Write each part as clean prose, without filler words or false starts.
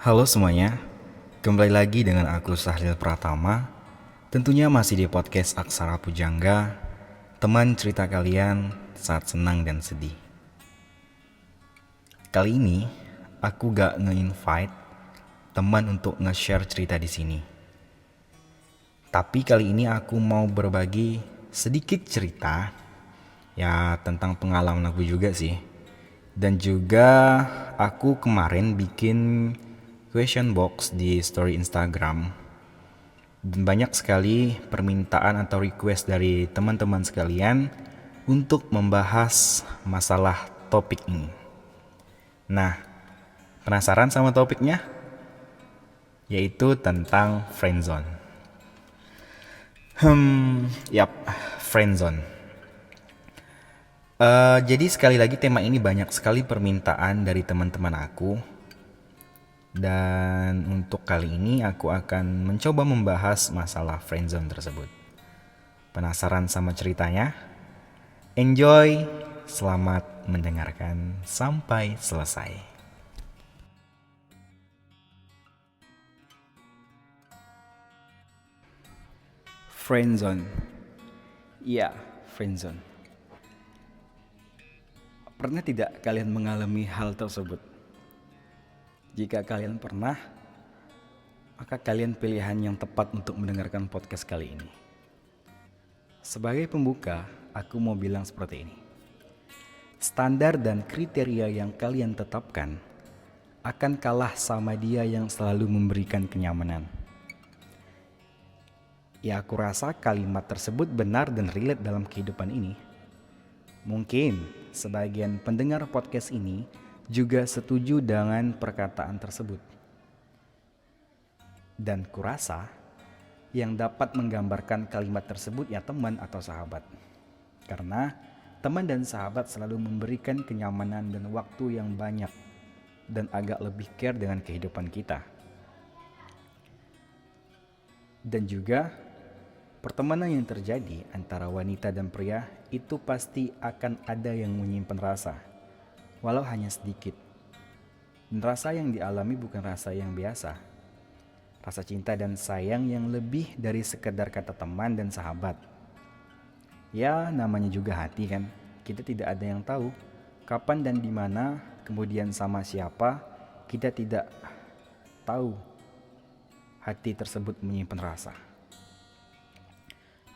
Halo semuanya, kembali lagi dengan aku Sahril Pratama. Tentunya masih di podcast Aksara Pujangga, teman cerita kalian saat senang dan sedih. Kali ini aku gak nge-invite teman untuk nge-share cerita di sini. Tapi kali ini aku mau berbagi sedikit cerita ya tentang pengalaman aku juga sih. Dan juga aku kemarin bikin question box di story Instagram. Dan banyak sekali permintaan atau request dari teman-teman sekalian untuk membahas masalah topik ini. Nah, penasaran sama topiknya? Yaitu tentang friendzone. Yap, friendzone. Jadi sekali lagi tema ini banyak sekali permintaan dari teman-teman aku. Dan untuk kali ini aku akan mencoba membahas masalah friendzone tersebut. Penasaran sama ceritanya? Enjoy, selamat mendengarkan sampai selesai. Friendzone. Iya, friendzone. Pernah tidak kalian mengalami hal tersebut? Jika kalian pernah, maka kalian pilihan yang tepat untuk mendengarkan podcast kali ini. Sebagai pembuka, aku mau bilang seperti ini. Standar dan kriteria yang kalian tetapkan akan kalah sama dia yang selalu memberikan kenyamanan. Ya, aku rasa kalimat tersebut benar dan relate dalam kehidupan ini. Mungkin sebagian pendengar podcast ini juga setuju dengan perkataan tersebut. Dan kurasa yang dapat menggambarkan kalimat tersebut ya teman atau sahabat. Karena teman dan sahabat selalu memberikan kenyamanan dan waktu yang banyak dan agak lebih care dengan kehidupan kita. Dan juga pertemanan yang terjadi antara wanita dan pria itu pasti akan ada yang menyimpan rasa, walau hanya sedikit. Dan rasa yang dialami bukan rasa yang biasa. Rasa cinta dan sayang yang lebih dari sekedar kata teman dan sahabat. Ya, namanya juga hati kan. Kita tidak ada yang tahu kapan dan di mana, kemudian sama siapa, kita tidak tahu hati tersebut menyimpan rasa.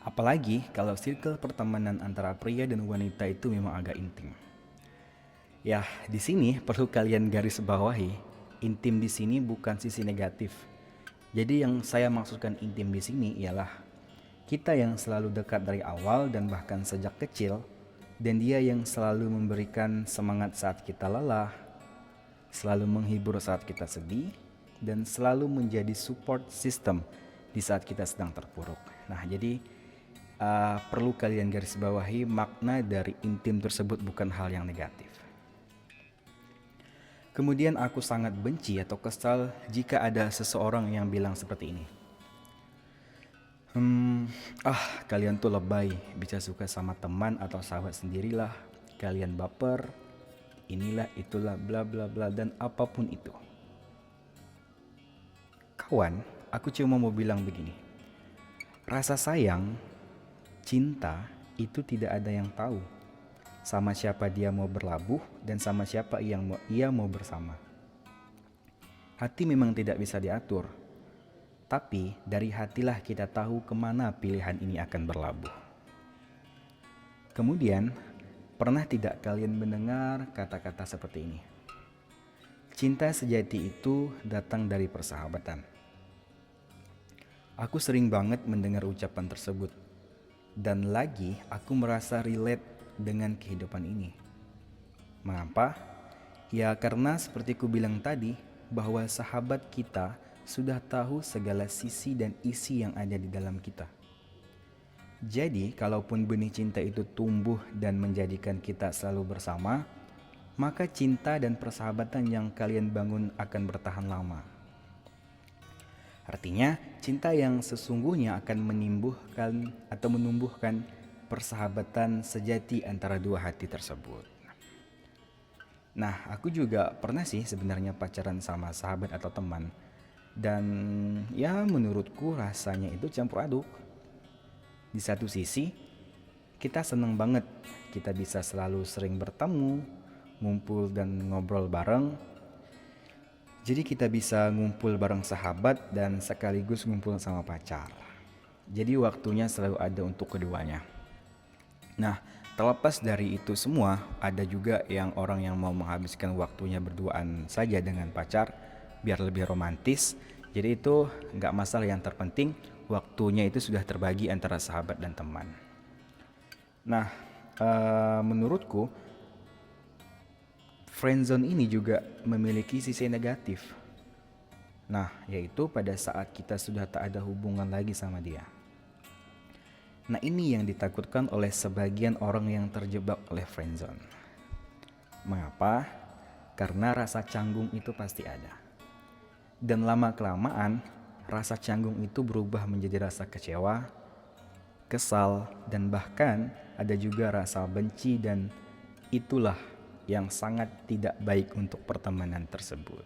Apalagi kalau circle pertemanan antara pria dan wanita itu memang agak intim. Ya, di sini perlu kalian garis bawahi, intim di sini bukan sisi negatif. Jadi yang saya maksudkan intim di sini ialah kita yang selalu dekat dari awal dan bahkan sejak kecil, dan dia yang selalu memberikan semangat saat kita lelah, selalu menghibur saat kita sedih, dan selalu menjadi support system di saat kita sedang terpuruk. Nah, jadi perlu kalian garis bawahi makna dari intim tersebut bukan hal yang negatif. Kemudian aku sangat benci atau kesal jika ada seseorang yang bilang seperti ini. Kalian tuh lebay, bisa suka sama teman atau sahabat sendirilah. Kalian baper, inilah itulah bla bla bla dan apapun itu. Kawan, aku cuma mau bilang begini. Rasa sayang, cinta itu tidak ada yang tahu sama siapa dia mau berlabuh dan sama siapa ia mau bersama. Hati memang tidak bisa diatur, tapi dari hatilah kita tahu kemana pilihan ini akan berlabuh. Kemudian, pernah tidak kalian mendengar kata-kata seperti ini? Cinta sejati itu datang dari persahabatan. Aku sering banget mendengar ucapan tersebut. Dan lagi aku merasa relate dengan kehidupan ini. Mengapa? Ya karena seperti ku bilang tadi, bahwa sahabat kita sudah tahu segala sisi dan isi yang ada di dalam kita. Jadi, kalaupun benih cinta itu tumbuh dan menjadikan kita selalu bersama, maka cinta dan persahabatan yang kalian bangun akan bertahan lama. Artinya, cinta yang sesungguhnya akan menumbuhkan persahabatan sejati antara dua hati tersebut. Nah, aku juga pernah sih sebenarnya pacaran sama sahabat atau teman. Dan ya menurutku rasanya itu campur aduk. Di satu sisi, kita seneng banget kita bisa selalu sering bertemu, ngumpul dan ngobrol bareng. Jadi kita bisa ngumpul bareng sahabat dan sekaligus ngumpul sama pacar. Jadi waktunya selalu ada untuk keduanya. Nah, terlepas dari itu semua, ada juga yang orang yang mau menghabiskan waktunya berduaan saja dengan pacar biar lebih romantis. Jadi itu nggak masalah, yang terpenting waktunya itu sudah terbagi antara sahabat dan teman. Nah, menurutku friendzone ini juga memiliki sisi negatif. Nah, yaitu pada saat kita sudah tak ada hubungan lagi sama dia. Nah, ini yang ditakutkan oleh sebagian orang yang terjebak oleh friendzone. Mengapa? Karena rasa canggung itu pasti ada. Dan lama-kelamaan, rasa canggung itu berubah menjadi rasa kecewa, kesal, dan bahkan ada juga rasa benci, dan itulah yang sangat tidak baik untuk pertemanan tersebut.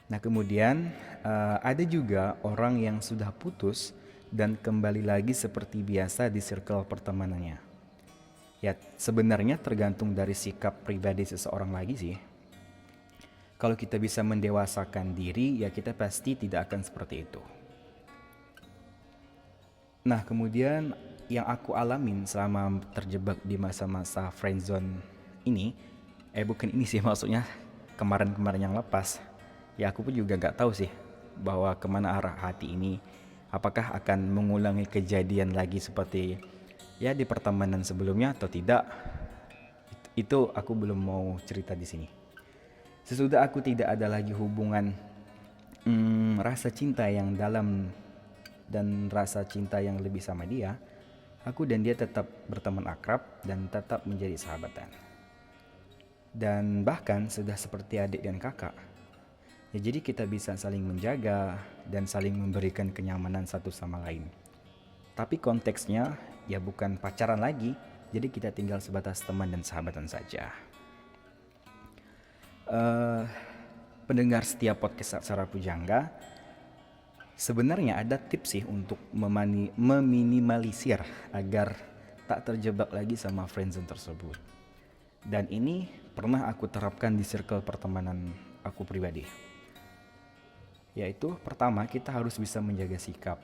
Nah, kemudian ada juga orang yang sudah putus dan kembali lagi seperti biasa di circle pertemanannya. Ya, sebenarnya tergantung dari sikap pribadi seseorang lagi sih. Kalau kita bisa mendewasakan diri, ya kita pasti tidak akan seperti itu. Nah, kemudian yang aku alamin selama terjebak di masa-masa friendzone ini, bukan ini sih, maksudnya kemarin-kemarin yang lepas. Ya aku pun juga gak tahu sih bahwa kemana arah hati ini. Apakah akan mengulangi kejadian lagi seperti ya di pertemanan sebelumnya atau tidak? Itu aku belum mau cerita di sini. Sesudah aku tidak ada lagi hubungan rasa cinta yang dalam dan rasa cinta yang lebih sama dia, aku dan dia tetap berteman akrab dan tetap menjadi sahabatan. Dan bahkan sudah seperti adik dan kakak. Ya, jadi kita bisa saling menjaga dan saling memberikan kenyamanan satu sama lain. Tapi konteksnya ya bukan pacaran lagi, jadi kita tinggal sebatas teman dan sahabatan saja. Pendengar setiap podcast Aksara Pujangga, sebenarnya ada tips sih untuk meminimalisir agar tak terjebak lagi sama friendzone tersebut. Dan ini pernah aku terapkan di circle pertemanan aku pribadi. Yaitu pertama, kita harus bisa menjaga sikap.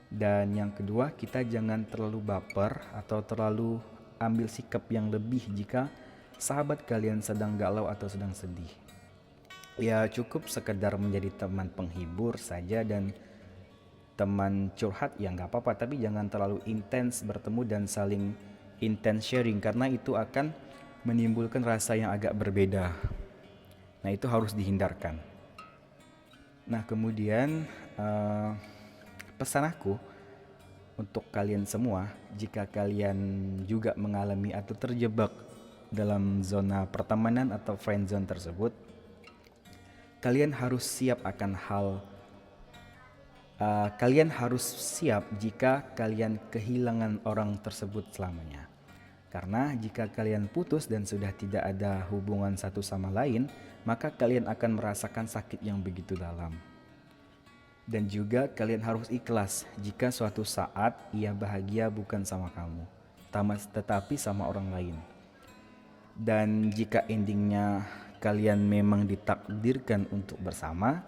Dan yang kedua, kita jangan terlalu baper atau terlalu ambil sikap yang lebih jika sahabat kalian sedang galau atau sedang sedih. Ya cukup sekedar menjadi teman penghibur saja dan teman curhat ya gak apa-apa, tapi jangan terlalu intens bertemu dan saling intens sharing, karena itu akan menimbulkan rasa yang agak berbeda. Nah, itu harus dihindarkan. Nah, kemudian pesan aku untuk kalian semua, jika kalian juga mengalami atau terjebak dalam zona pertemanan atau friendzone tersebut, kalian harus siap akan kalian harus siap jika kalian kehilangan orang tersebut selamanya. Karena jika kalian putus dan sudah tidak ada hubungan satu sama lain, maka kalian akan merasakan sakit yang begitu dalam. Dan juga kalian harus ikhlas jika suatu saat ia bahagia bukan sama kamu, tetapi sama orang lain. Dan jika endingnya kalian memang ditakdirkan untuk bersama,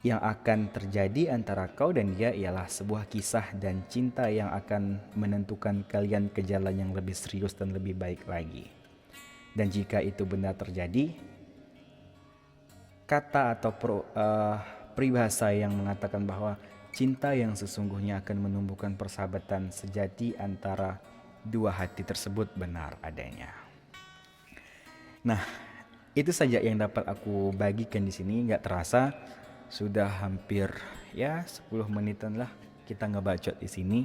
yang akan terjadi antara kau dan dia ialah sebuah kisah dan cinta yang akan menentukan kalian ke jalan yang lebih serius dan lebih baik lagi. Dan jika itu benar terjadi, kata atau peribahasa yang mengatakan bahwa cinta yang sesungguhnya akan menumbuhkan persahabatan sejati antara dua hati tersebut benar adanya. Nah, itu saja yang dapat aku bagikan di sini. Nggak terasa sudah hampir 10 menitan lah kita ngebacot di sini.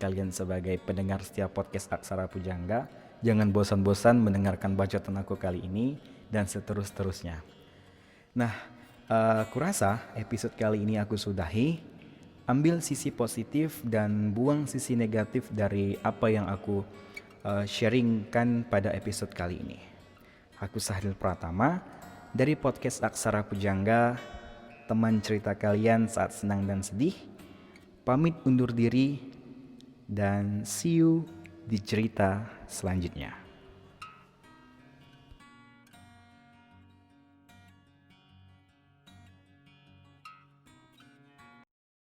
Kalian sebagai pendengar setiap podcast Aksara Pujangga, jangan bosan-bosan mendengarkan bacotan aku kali ini dan seterus-terusnya. Nah, kurasa episode kali ini aku sudahi. Ambil sisi positif dan buang sisi negatif dari apa yang aku sharingkan pada episode kali ini. Aku Sahril Pratama dari podcast Aksara Pujangga, teman cerita kalian saat senang dan sedih. Pamit undur diri dan see you di cerita selanjutnya.